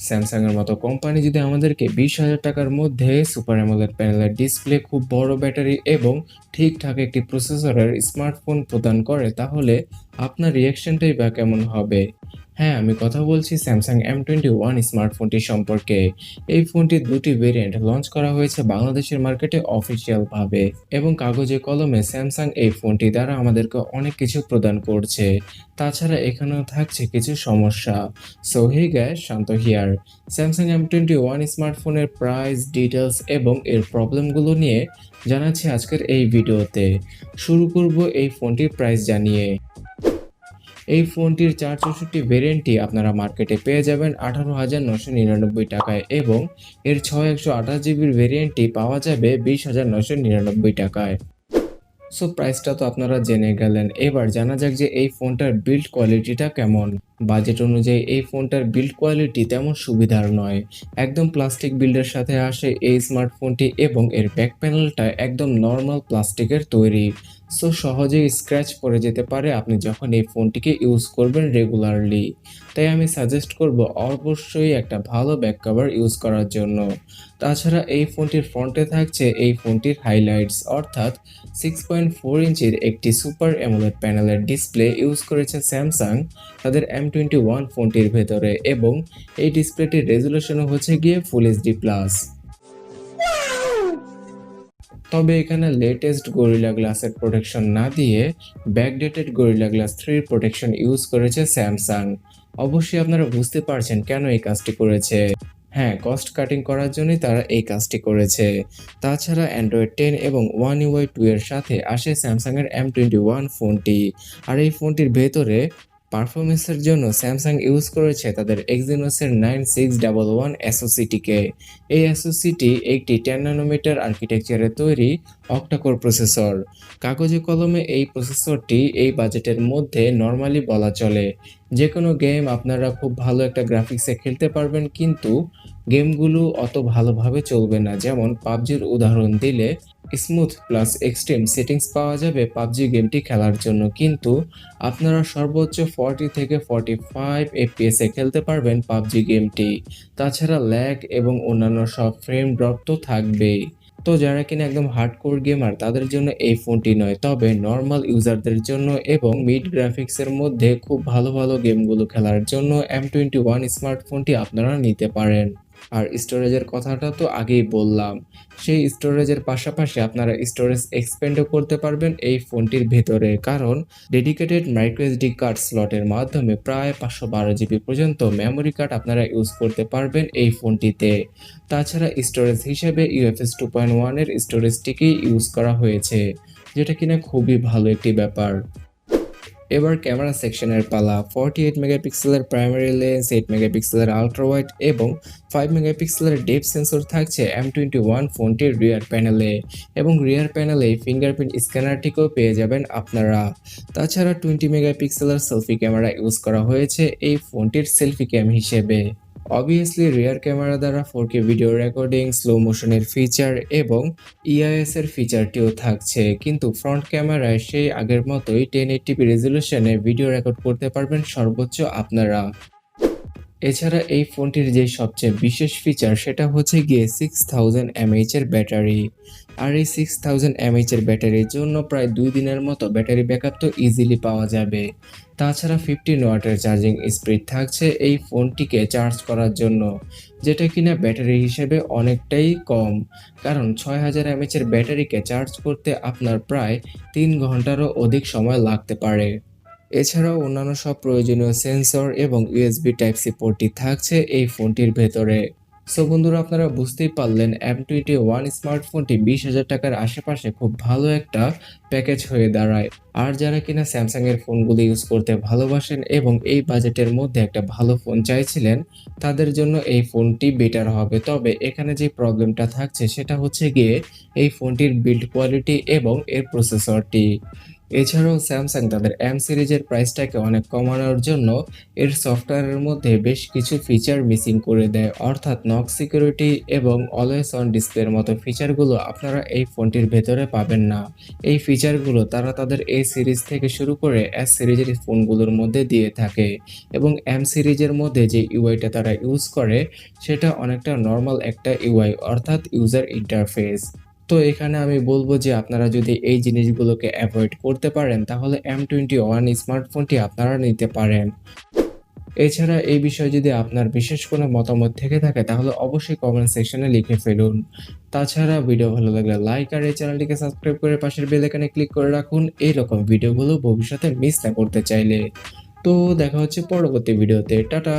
Samsung এর মতো company যদি আমাদেরকে 20,000 টাকার মধ্যে সুপার অ্যামোলেড প্যানেলের ডিসপ্লে, খুব বড় ব্যাটারি এবং ঠিকঠাক একটি প্রসেসরের স্মার্টফোন প্রদান করে, তাহলে আপনার রিঅ্যাকশনটাই বা কেমন হবে? হ্যাঁ, আমি কথা বলছি স্যামসাং M21 স্মার্টফোনটি সম্পর্কে। এই ফোনটির দুটি ভেরিয়েন্ট লঞ্চ করা হয়েছে বাংলাদেশের মার্কেটে অফিসিয়াল ভাবে, এবং কাগজে কলমে স্যামসাং এই ফোনটি দ্বারা আমাদেরকে অনেক কিছু প্রদান করছে। তাছাড়া এখানেও থাকছে কিছু সমস্যা। So hey guys, Shanto here. Samsung M21 স্মার্টফোনের প্রাইস, ডিটেলস এবং এর প্রবলেমগুলো নিয়ে জানাচ্ছি আজকের এই ভিডিওতে। শুরু করব এই ফোনটির প্রাইস জানিয়ে। এই ফোনটির 464 ভেরিয়েন্টটি আপনারা মার্কেটে পেয়ে যাবেন 18,999 টাকায়, এবং এর 6128 জিবির ভেরিয়েন্টটি পাওয়া যাবে 20,999 টাকায়। সো প্রাইসটা তো আপনারা জেনে গেলেন। এবার জানা যাক যে এই ফোনটার বিল্ড কোয়ালিটিটা কেমন। বাজেট অনুযায়ী এই ফোনটার বিল্ড কোয়ালিটি তেমন সুবিধার নয়। একদম প্লাস্টিক বিল্ডের সাথে আসে এই স্মার্টফোনটি, এবং এর ব্যাক প্যানেলটা একদম নর্মাল প্লাস্টিকের তৈরি। সো সহজেই স্ক্র্যাচ পড়ে যেতে পারে আপনি যখন এই ফোনটিকে ইউজ করবেন রেগুলারলি। তাই আমি সাজেস্ট করব অবশ্যই একটা ভালো ব্যাক কভার ইউজ করার জন্য। তাছাড়া এই ফোনটির ফ্রন্টে থাকছে এই ফোনটির হাইলাইটস, অর্থাৎ 6.4 ইঞ্চির একটি সুপার অ্যামোলেড প্যানেলের ডিসপ্লে ইউজ করেছে স্যামসাং তাদের M21 ফোনটির ভেতরে, এবং এই ডিসপ্লেটির রেজুলেশনও হচ্ছে গিয়ে ফুল এইচডি প্লাস। তবে এখানে লেটেস্ট গরিলা গ্লাসের প্রোটেকশন না দিয়ে backdated gorilla glass 3 protection use করেছে স্যামসাং। অবশ্যই আপনারা বুঝতে পারছেন কেন এই কাজটি করেছে। হ্যাঁ, কস্ট কাটিং করার জন্যই তারা এই কাজটি করেছে। তাছাড়া অ্যান্ড্রয়েড 10 এবং One UI 2 এর সাথে আসে স্যামসাং এর M21 ফোনটি। আর এই ফোনটির ভেতরে পারফরমেন্সের জন্য স্যামসাং ইউজ করেছে তাদের Exynos এর 9611 SoC-টিকে। এই SoC-টি একটি 10 ন্যানোমিটার আর্কিটেকচারে তৈরি অক্টা-কোর প্রসেসর। কাগজে কলমে এই প্রসেসরটি এই বাজেটের মধ্যে নরমালি বলা চলে। যেকোনো গেম আপনারা খুব ভালো একটা গ্রাফিক্সে খেলতে পারবেন, কিন্তু গেমগুলো অত ভালোভাবে চলবে না। যেমন পাবজির উদাহরণ দিলে স্মুথ প্লাস এক্সট্রিম সেটিংস পাওয়া যাবে পাবজি গেমটি খেলার জন্য, কিন্তু আপনারা সর্বোচ্চ 40 থেকে 45 FPS এ খেলতে পারবেন পাবজি গেমটি। তাছাড়া ল্যাগ এবং অন্যান্য সব ফ্রেম ড্রপ তো থাকবেই। তো যারা কিনা একদম হার্ডকোর গেমার তাদের জন্য এই ফোনটি নয়, তবে নর্মাল ইউজারদের জন্য এবং মিড গ্রাফিক্সের মধ্যে খুব ভালো ভালো গেমগুলো খেলার জন্য M21 স্মার্টফোনটি আপনারা নিতে পারেন। আর স্টোরেজের কথাটা তো আগেই বললাম। সেই স্টোরেজের পাশাপাশি আপনারা স্টোরেজ এক্সপেন্ডও করতে পারবেন এই ফোনটির ভেতরে, কারণ ডেডিকেটেড মাইক্রোএসডি কার্ড স্লটের মাধ্যমে প্রায় 512 জিবি পর্যন্ত মেমোরি কার্ড আপনারা ইউজ করতে পারবেন এই ফোনটিতে। তাছাড়া স্টোরেজ হিসেবে UFS 2.1 এর স্টোরেজটিকেই ইউজ করা হয়েছে, যেটা কিনা খুবই ভালো একটি ব্যাপার। এবার ক্যামেরা সেকশনের পালা। 48 মেগাপিক্সেলের প্রাইমারি লেন্স, 8 মেগাপিক্সেলের আলট্রা ওয়াইড এবং 5 মেগাপিক্সেলের ডেপথ সেন্সর থাকছে M21 ফোনটির রিয়ার প্যানেলে, এবং রিয়ার প্যানেলে ফিঙ্গারপ্রিন্ট স্ক্যানারটিকেও পেয়ে যাবেন আপনারা। তাছাড়া 20 মেগাপিক্সেলের সেলফি ক্যামেরা ইউজ করা হয়েছে এই ফোনটির সেলফি ক্যাম হিসেবে। অবভিয়াসলি রিয়ার ক্যামেরা দ্বারা 4K ভিডিও রেকর্ডিং, স্লো মোশনের ফিচার এবং EIS এর ফিচারটিও থাকছে, কিন্তু ফ্রন্ট ক্যামেরায় সেই আগের মতোই 1080p রেজুলেশনে ভিডিও রেকর্ড করতে পারবেন সর্বোচ্চ আপনারা। এছাড়া এই ফোনটির যে সবচেয়ে বিশেষ ফিচার সেটা হচ্ছে গিয়ে 6000 mAh এর ব্যাটারি। আর এই 6000 mAh এর ব্যাটারির জন্য প্রায় 2 দিনের মতো ব্যাটারি ব্যাকআপ তো ইজিলি পাওয়া যাবে। তাছাড়া 15 ওয়াটের চার্জিং স্পিড থাকছে এই ফোনটিকে চার্জ করার জন্য, যেটা কিনা ব্যাটারি হিসেবে অনেকটাই কম, কারণ 6000 mAh এর ব্যাটারিকে চার্জ করতে আপনার প্রায় 3 ঘন্টারও অধিক সময় লাগতে পারে। এছাড়াও অন্যান্য সব প্রয়োজনীয় সেন্সর এবং USB টাইপ সি পোর্টটি থাকছে এই ফোনটির ভেতরে। সো বন্ধুরা, আপনারা বুঝতেই পারলেন M21 স্মার্টফোনটি 20,000 টাকার আশেপাশে খুব ভালো একটা প্যাকেজ হয়ে দাঁড়ায়। আর যারা কিনা স্যামসাং এর ফোনগুলো ইউজ করতে ভালোবাসেন এবং এই বাজেটের মধ্যে একটা ভালো ফোন চাইছিলেন, তাদের জন্য এই ফোনটি বেটার হবে। তবে এখানে যে প্রবলেমটা থাকছে সেটা হচ্ছে গিয়ে এই ফোনটির বিল্ড কোয়ালিটি এবং এর প্রসেসরটি। এছাড়াও স্যামসাং তাদের এম সিরিজের প্রাইসটাকে অনেক কমানোর জন্য এর সফটওয়্যারের মধ্যে বেশ কিছু ফিচার মিসিং করে দেয়, অর্থাৎ নক সিকিউরিটি এবং অলওয়েজ অন ডিসপ্লের মতো ফিচারগুলো আপনারা এই ফোনটির ভেতরে পাবেন না। এই ফিচারগুলো তারা তাদের এ সিরিজ থেকে শুরু করে এস সিরিজের ফোনগুলোর মধ্যে দিয়ে থাকে এবং এম সিরিজের মধ্যে যে ইউআইটা তারা ইউজ করে সেটা অনেকটা নর্মাল একটা ইউআই, অর্থাৎ ইউজার ইন্টারফেস। তো এখানে আমি বলব যে আপনারা যদি এই জিনিসগুলোকে এভয়েড করতে পারেন তাহলে M21 স্মার্টফোনটি আপনারা নিতে পারেন। এছাড়া এই বিষয়ে যদি আপনার বিশেষ কোনো মতামত থেকে থাকে তাহলে অবশ্যই কমেন্ট সেকশনে লিখে ফেলুন। তাছাড়া ভিডিও ভালো লাগলে লাইক আর এই চ্যানেলটিকে সাবস্ক্রাইব করে পাশের বেল আইকনে ক্লিক করে রাখুন এইরকম ভিডিওগুলো ভবিষ্যতে মিস না করতে চাইলে। তো দেখা হচ্ছে পরবর্তী ভিডিওতে। টাটা।